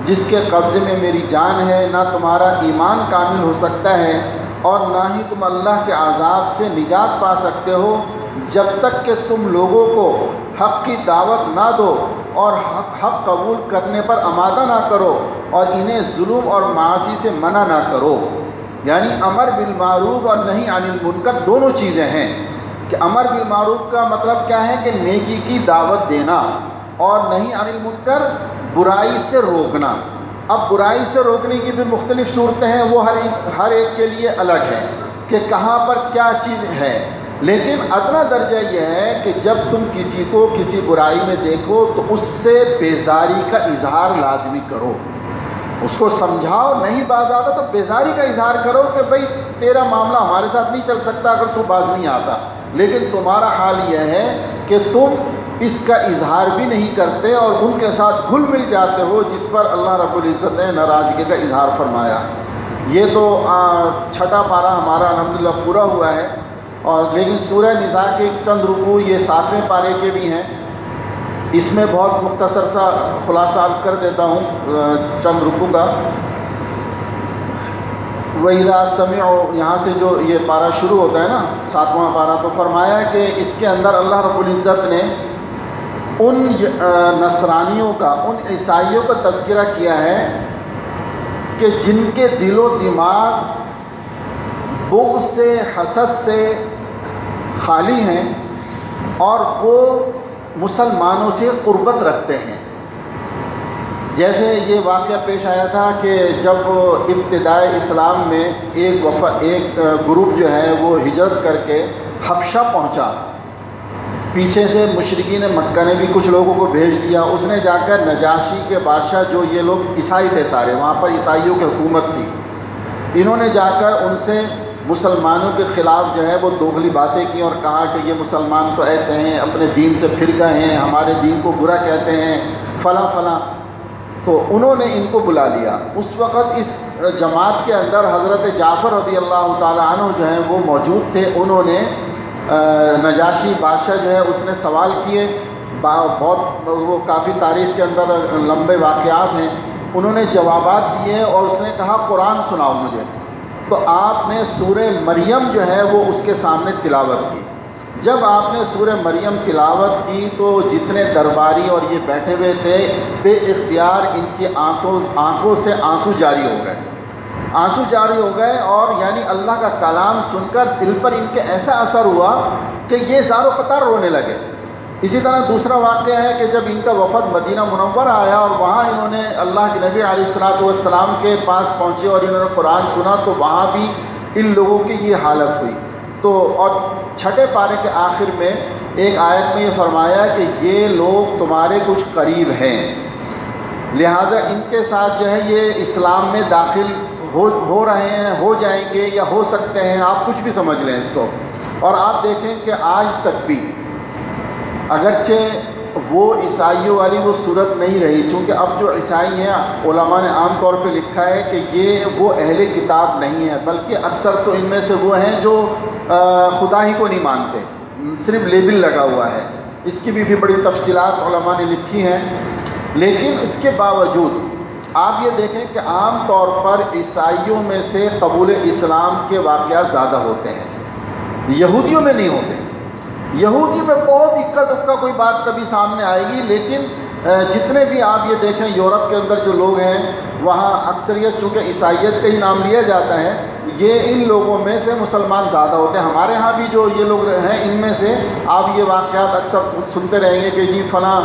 جس کے قبضے میں میری جان ہے، نہ تمہارا ایمان کامل ہو سکتا ہے اور نہ ہی تم اللہ کے عذاب سے نجات پا سکتے ہو جب تک کہ تم لوگوں کو حق کی دعوت نہ دو اور حق قبول کرنے پر آمادہ نہ کرو اور انہیں ظلم اور معاصی سے منع نہ کرو۔ یعنی امر بالمعروف اور نہی عن المنکر دونوں چیزیں ہیں، کہ امر بالمعروف کا مطلب کیا ہے کہ نیکی کی دعوت دینا، اور نہی عن المنکر برائی سے روکنا۔ اب برائی سے روکنے کی بھی مختلف صورتیں ہیں، وہ ہر ایک کے لیے الگ ہے کہ کہاں پر کیا چیز ہے، لیکن ادنا درجہ یہ ہے کہ جب تم کسی کو کسی برائی میں دیکھو تو اس سے بیزاری کا اظہار لازمی کرو، اس کو سمجھاؤ، نہیں باز آتا تو بیزاری کا اظہار کرو کہ بھئی تیرا معاملہ ہمارے ساتھ نہیں چل سکتا اگر تو باز نہیں آتا، لیکن تمہارا حال یہ ہے کہ تم اس کا اظہار بھی نہیں کرتے اور ان کے ساتھ گھل مل جاتے ہو، جس پر اللہ رب العزت نے ناراضگی کا اظہار فرمایا۔ یہ تو چھٹا پارہ ہمارا الحمدللہ پورا ہوا ہے، اور لیکن سورہ نساء کے چند رکوع یہ 7ویں پارے کے بھی ہیں، اس میں بہت مختصر سا خلاصہ عرض کر دیتا ہوں چند رکوع کا۔ وَإِذَا سَمِعُوا، یہاں سے جو یہ پارہ شروع ہوتا ہے نا 7واں پارہ، تو فرمایا کہ اس کے اندر اللہ رب العزت نے ان نصرانیوں کا، ان عیسائیوں کا تذکرہ کیا ہے کہ جن کے دل و دماغ بغض سے، حسد سے خالی ہیں اور وہ مسلمانوں سے قربت رکھتے ہیں۔ جیسے یہ واقعہ پیش آیا تھا کہ جب ابتدائے اسلام میں ایک گروپ جو ہے وہ ہجرت کر کے حبشہ پہنچا، پیچھے سے مشرکین مکہ نے بھی کچھ لوگوں کو بھیج دیا، اس نے جا کر نجاشی کے بادشاہ، جو یہ لوگ عیسائی تھے سارے، وہاں پر عیسائیوں کی حکومت تھی، انہوں نے جا کر ان سے مسلمانوں کے خلاف جو ہے وہ دوغلی باتیں کی اور کہا کہ یہ مسلمان تو ایسے ہیں، اپنے دین سے پھر گئے ہیں، ہمارے دین کو برا کہتے ہیں، فلاں فلاں۔ تو انہوں نے ان کو بلا لیا۔ اس وقت اس جماعت کے اندر حضرت جعفر رضی اللہ تعالیٰ عنہ جو ہیں وہ موجود تھے۔ انہوں نے نجاشی بادشاہ جو ہے اس نے سوال کیے، بہت وہ کافی تاریخ کے اندر لمبے واقعات ہیں، انہوں نے جوابات دیے اور اس نے کہا قرآن سناؤ مجھے۔ تو آپ نے سورہ مریم جو ہے وہ اس کے سامنے تلاوت کی۔ جب آپ نے سورہ مریم تلاوت کی تو جتنے درباری اور یہ بیٹھے ہوئے تھے بے اختیار ان کی آنکھوں سے آنسو جاری ہو گئے، آنسو جاری ہو گئے، اور یعنی اللہ کا کلام سن کر دل پر ان کے ایسا اثر ہوا کہ یہ زار و قطار رونے لگے۔ اسی طرح دوسرا واقعہ ہے کہ جب ان کا وفد مدینہ منورہ آیا اور وہاں انہوں نے اللہ کے نبی علیہ الصلوۃ والسلام کے پاس پہنچے اور انہوں نے قرآن سنا تو وہاں بھی ان لوگوں کی یہ حالت ہوئی۔ تو اور چھٹے پارے کے آخر میں ایک آیت میں یہ فرمایا کہ یہ لوگ تمہارے کچھ قریب ہیں، لہذا ان کے ساتھ جو ہے یہ اسلام میں داخل ہو رہے ہیں، ہو جائیں گے یا ہو سکتے ہیں، آپ کچھ بھی سمجھ لیں اس کو۔ اور آپ دیکھیں کہ آج تک بھی اگرچہ وہ عیسائیوں والی وہ صورت نہیں رہی، چونکہ اب جو عیسائی ہیں علماء نے عام طور پہ لکھا ہے کہ یہ وہ اہل کتاب نہیں ہے، بلکہ اکثر تو ان میں سے وہ ہیں جو خدا ہی کو نہیں مانتے، صرف لیبل لگا ہوا ہے۔ اس کی بھی بڑی تفصیلات علماء نے لکھی ہیں، لیکن اس کے باوجود آپ یہ دیکھیں کہ عام طور پر عیسائیوں میں سے قبول اسلام کے واقعات زیادہ ہوتے ہیں، یہودیوں میں نہیں ہوتے۔ یہودی میں بہت اکا دکا کوئی بات کبھی سامنے آئے گی، لیکن جتنے بھی آپ یہ دیکھیں یورپ کے اندر جو لوگ ہیں وہاں اکثریت چونکہ عیسائیت کا ہی نام لیا جاتا ہے، یہ ان لوگوں میں سے مسلمان زیادہ ہوتے ہیں۔ ہمارے ہاں بھی جو یہ لوگ ہیں ان میں سے آپ یہ واقعات اکثر سنتے رہیں گے کہ جی فلاں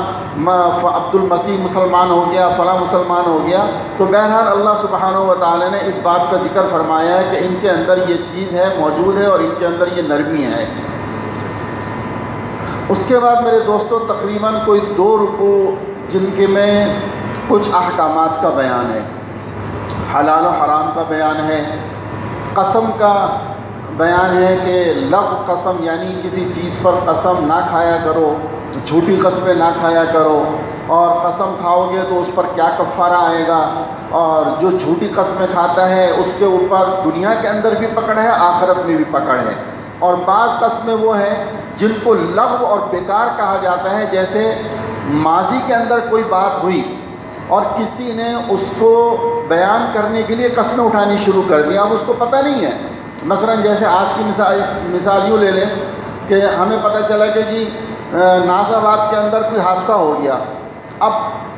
عبد المسیح مسلمان ہو گیا، فلاں مسلمان ہو گیا۔ تو بہرحال اللہ سبحانہ و تعالی نے اس بات کا ذکر فرمایا ہے کہ ان کے اندر یہ چیز ہے، موجود ہے، اور ان کے اندر یہ نرمی ہے۔ اس کے بعد میرے دوستوں تقریباً کوئی 2 رکوع جن کے میں کچھ احکامات کا بیان ہے، حلال و حرام کا بیان ہے، قسم کا بیان ہے کہ لغو قسم یعنی کسی چیز پر قسم نہ کھایا کرو، جھوٹی قسمیں نہ کھایا کرو، اور قسم کھاؤ گے تو اس پر کیا کفارہ آئے گا، اور جو جھوٹی قسمیں کھاتا ہے اس کے اوپر دنیا کے اندر بھی پکڑ ہے، آخرت میں بھی پکڑ ہے۔ اور بعض قسمیں وہ ہیں جن کو لغو اور بیکار کہا جاتا ہے، جیسے ماضی کے اندر کوئی بات ہوئی اور کسی نے اس کو بیان کرنے کے لیے قسمیں اٹھانی شروع کر دی، اب اس کو پتہ نہیں ہے۔ مثلا جیسے آج کی مثال یوں لے لیں کہ ہمیں پتہ چلا کہ جی ناز آباد کے اندر کوئی حادثہ ہو گیا، اب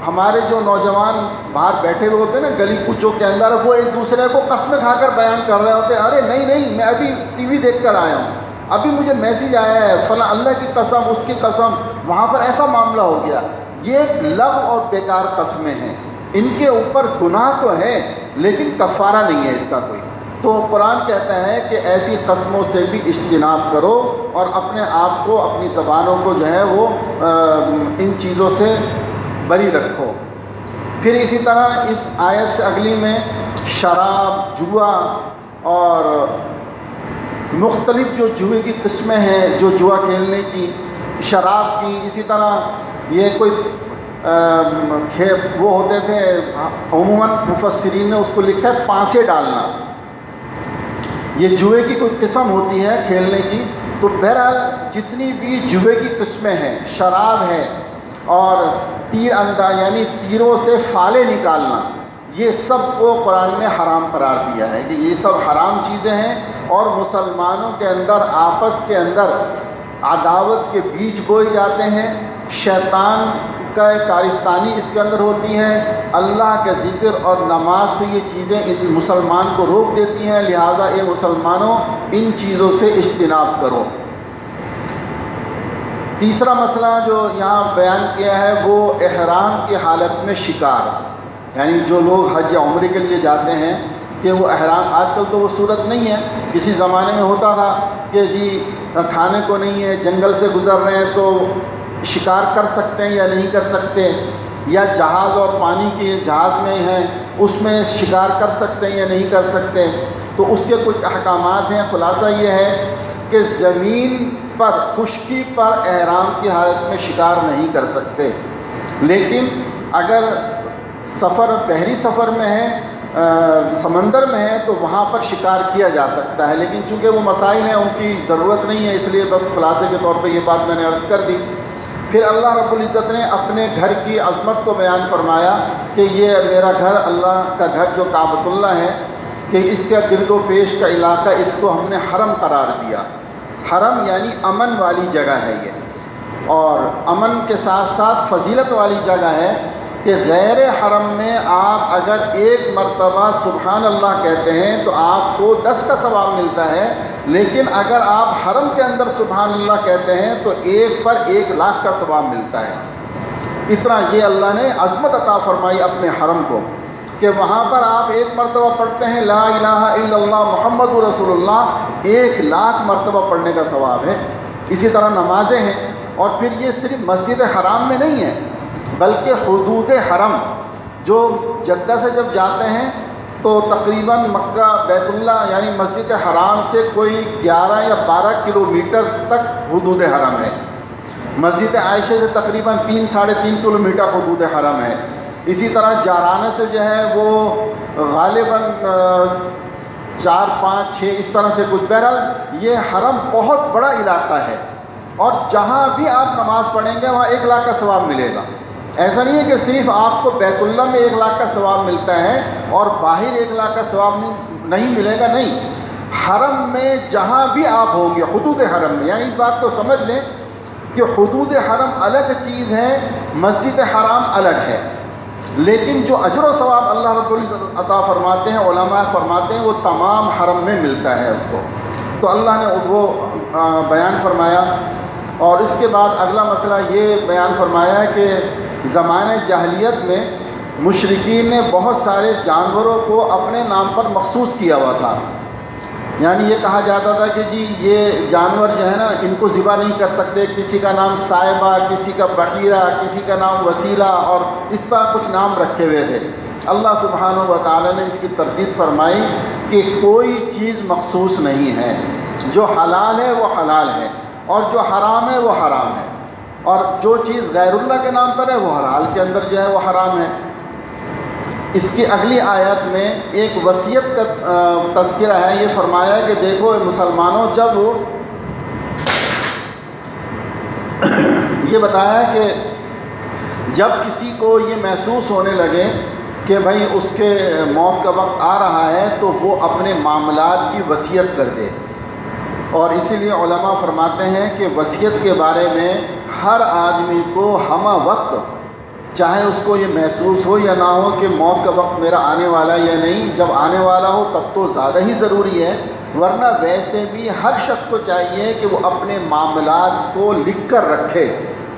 ہمارے جو نوجوان باہر بیٹھے ہوئے ہوتے ہیں نا گلی کوچوں کے اندر، وہ ایک دوسرے کو قسمیں کھا کر بیان کر رہے ہوتے ہیں، ارے نہیں میں ابھی ٹی وی دیکھ کر آیا ہوں، ابھی مجھے میسیج آیا ہے فلاں اللہ کی قسم اس کی قسم وہاں پر ایسا معاملہ ہو گیا۔ یہ لغو اور بیکار قسمیں ہیں، ان کے اوپر گناہ تو ہے لیکن کفارہ نہیں ہے اس کا کوئی۔ تو قرآن کہتا ہے کہ ایسی قسموں سے بھی اجتناب کرو اور اپنے آپ کو اپنی زبانوں کو جو ہے وہ ان چیزوں سے بری رکھو۔ پھر اسی طرح اس آیت سے اگلی میں شراب، جوا اور مختلف جو جوئے کی قسمیں ہیں، جو جوا کھیلنے کی، شراب کی، اسی طرح یہ کوئی وہ ہوتے تھے، عموماً مفسرین نے اس کو لکھا ہے پانسے ڈالنا، یہ جوئے کی کوئی قسم ہوتی ہے کھیلنے کی۔ تو بہرحال جتنی بھی جوئے کی قسمیں ہیں، شراب ہے اور تیر انداز یعنی تیروں سے فالے نکالنا، یہ سب کو قرآن نے حرام قرار دیا ہے کہ یہ سب حرام چیزیں ہیں، اور مسلمانوں کے اندر آپس کے اندر عداوت کے بیج بوئے جاتے ہیں، شیطان کا کارستانی اس کے اندر ہوتی ہے، اللہ کے ذکر اور نماز سے یہ چیزیں ان مسلمان کو روک دیتی ہیں، لہٰذا اے مسلمانوں ان چیزوں سے اجتناب کرو۔ تیسرا مسئلہ جو یہاں بیان کیا ہے وہ احرام کی حالت میں شکار، یعنی جو لوگ حج یا عمرے کے لیے جاتے ہیں کہ وہ احرام، آج کل تو وہ صورت نہیں ہے، کسی زمانے میں ہوتا تھا کہ جی کھانے کو نہیں ہے، جنگل سے گزر رہے ہیں تو شکار کر سکتے ہیں یا نہیں کر سکتے، یا جہاز اور پانی کے جہاز میں ہیں اس میں شکار کر سکتے ہیں یا نہیں کر سکتے، تو اس کے کچھ احکامات ہیں۔ خلاصہ یہ ہے کہ زمین پر خشکی پر احرام کی حالت میں شکار نہیں کر سکتے، لیکن اگر سفر بحری سفر میں ہے، سمندر میں ہے، تو وہاں پر شکار کیا جا سکتا ہے، لیکن چونکہ وہ مسائل ہیں ان کی ضرورت نہیں ہے، اس لیے بس خلاصے کے طور پہ یہ بات میں نے عرض کر دی۔ پھر اللہ رب العزت نے اپنے گھر کی عظمت کو بیان فرمایا کہ یہ میرا گھر، اللہ کا گھر جو کعبۃ اللہ ہے، کہ اس کا گرد و پیش کا علاقہ اس کو ہم نے حرم قرار دیا۔ حرم یعنی امن والی جگہ ہے یہ، اور امن کے ساتھ ساتھ فضیلت والی جگہ ہے کہ غیر حرم میں آپ اگر ایک مرتبہ سبحان اللہ کہتے ہیں تو آپ کو 10 کا ثواب ملتا ہے، لیکن اگر آپ حرم کے اندر سبحان اللہ کہتے ہیں تو 1 پر 1 لاکھ کا ثواب ملتا ہے۔ اتنا یہ اللہ نے عظمت عطا فرمائی اپنے حرم کو کہ وہاں پر آپ 1 مرتبہ پڑھتے ہیں لا الہ الا اللہ محمد رسول اللہ، 1 لاکھ مرتبہ پڑھنے کا ثواب ہے۔ اسی طرح نمازیں ہیں، اور پھر یہ صرف مسجد حرام میں نہیں ہے بلکہ حدود حرم، جو جدہ سے جب جاتے ہیں تو تقریباً مکہ بیت اللہ یعنی مسجد حرام سے کوئی 11 یا 12 کلومیٹر تک حدود حرم ہے، مسجد عائشہ سے تقریباً 3 ساڑھے 3 کلومیٹر حدود حرم ہے۔ اسی طرح جارانہ سے جو ہے وہ غالباً 4 5 6 اس طرح سے کچھ، بہرحال یہ حرم بہت بڑا علاقہ ہے، اور جہاں بھی آپ نماز پڑھیں گے وہاں 1 لاکھ کا ثواب ملے گا۔ ایسا نہیں ہے کہ صرف آپ کو بیت اللہ میں 1 لاکھ کا ثواب ملتا ہے اور باہر 1 لاکھ کا ثواب نہیں ملے گا، نہیں، حرم میں جہاں بھی آپ ہوں گے، حدود حرم میں، یعنی اس بات کو سمجھ لیں کہ حدود حرم الگ چیز ہے، مسجد حرام الگ ہے، لیکن جو اجر و ثواب اللہ رب العزت عطا فرماتے ہیں، علماء فرماتے ہیں، وہ تمام حرم میں ملتا ہے اس کو۔ تو اللہ نے وہ بیان فرمایا، اور اس کے بعد اگلا مسئلہ یہ بیان فرمایا ہے کہ زمانہ جاہلیت میں مشرکین نے بہت سارے جانوروں کو اپنے نام پر مخصوص کیا ہوا تھا، یعنی یہ کہا جاتا تھا کہ جی یہ جانور جو ہے نا ان کو ذبح نہیں کر سکتے، کسی کا نام صائبہ، کسی کا بحیرہ، کسی کا نام وسیلہ، اور اس طرح کچھ نام رکھے ہوئے تھے۔ اللہ سبحانہ و تعالیٰ نے اس کی تردید فرمائی کہ کوئی چیز مخصوص نہیں ہے، جو حلال ہے وہ حلال ہے، اور جو حرام ہے وہ حرام ہے، اور جو چیز غیر اللہ کے نام پر ہے وہ حلال کے اندر جو ہے وہ حرام ہے۔ اس کی اگلی آیت میں ایک وصیت کا تذکرہ ہے، یہ فرمایا کہ دیکھو مسلمانوں، جب یہ بتایا کہ جب کسی کو یہ محسوس ہونے لگے کہ بھائی اس کے موت کا وقت آ رہا ہے تو وہ اپنے معاملات کی وصیت کر دے، اور اسی لیے علماء فرماتے ہیں کہ وصیت کے بارے میں ہر آدمی کو ہمہ وقت، چاہے اس کو یہ محسوس ہو یا نہ ہو کہ موت کا وقت میرا آنے والا یا نہیں، جب آنے والا ہو تب تو زیادہ ہی ضروری ہے، ورنہ ویسے بھی ہر شخص کو چاہیے کہ وہ اپنے معاملات کو لکھ کر رکھے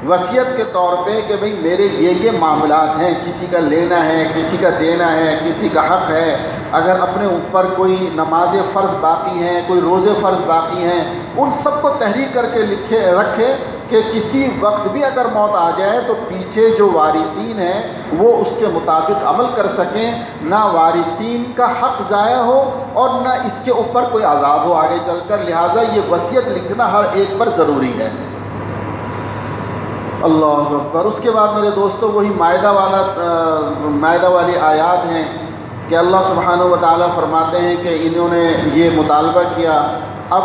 وصیت کے طور پہ کہ بھئی میرے یہ معاملات ہیں، کسی کا لینا ہے، کسی کا دینا ہے، کسی کا حق ہے، اگر اپنے اوپر کوئی نماز فرض باقی ہیں، کوئی روزے فرض باقی ہیں، ان سب کو تحریر کر کے رکھے کہ کسی وقت بھی اگر موت آ جائے تو پیچھے جو وارثین ہیں وہ اس کے مطابق عمل کر سکیں، نہ وارثین کا حق ضائع ہو اور نہ اس کے اوپر کوئی عذاب ہو آگے چل کر، لہٰذا یہ وصیت لکھنا ہر ایک پر ضروری ہے۔ اللہ اکبر۔ اس کے بعد میرے دوستو وہی مائدہ والی آیات ہیں کہ اللہ سبحانہ و تعالیٰ فرماتے ہیں کہ انہوں نے یہ مطالبہ کیا۔ اب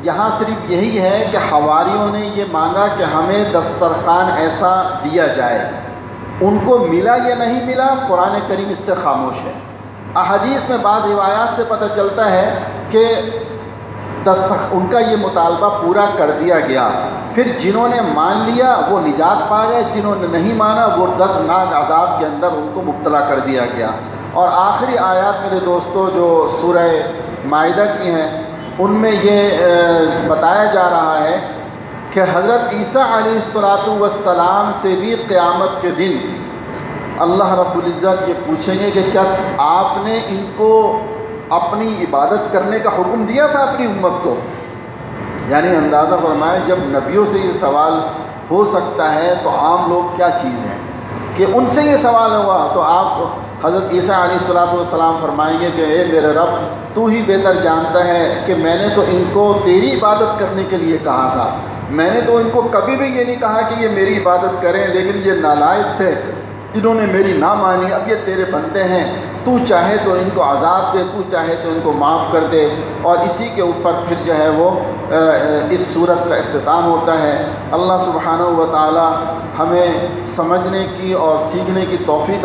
یہاں صرف یہی ہے کہ حواریوں نے یہ مانگا کہ ہمیں دسترخوان ایسا دیا جائے، ان کو ملا یا نہیں ملا قرآن کریم اس سے خاموش ہے۔ احادیث میں بعض روایات سے پتہ چلتا ہے کہ ان کا یہ مطالبہ پورا کر دیا گیا، پھر جنہوں نے مان لیا وہ نجات پا گئے، جنہوں نے نہیں مانا وہ دردناک عذاب کے اندر ان کو مبتلا کر دیا گیا۔ اور آخری آیات میرے دوستو جو سورہ مائدہ کی ہیں ان میں یہ بتایا جا رہا ہے کہ حضرت عیسیٰ علیہ السلام سے بھی قیامت کے دن اللہ رب العزت یہ پوچھیں گے کہ کیا آپ نے ان کو اپنی عبادت کرنے کا حکم دیا تھا اپنی امت کو؟ یعنی اندازہ فرمائے جب نبیوں سے یہ سوال ہو سکتا ہے تو عام لوگ کیا چیز ہیں کہ ان سے یہ سوال ہوا، تو آپ حضرت عیسیٰ علیہ السلام فرمائیں گے کہ اے میرے رب تو ہی بہتر جانتا ہے کہ میں نے تو ان کو تیری عبادت کرنے کے لیے کہا تھا، میں نے تو ان کو کبھی بھی یہ نہیں کہا کہ یہ میری عبادت کریں، لیکن یہ نالائق تھے، انہوں نے میری نہ مانی، اب یہ تیرے بندے ہیں، تو چاہے تو ان کو عذاب دے، تو چاہے تو ان کو معاف کر دے۔ اور اسی کے اوپر پھر جو ہے وہ اس صورت کا اختتام ہوتا ہے۔ اللہ سبحانہ و تعالی ہمیں سمجھنے کی اور سیکھنے کی توفیق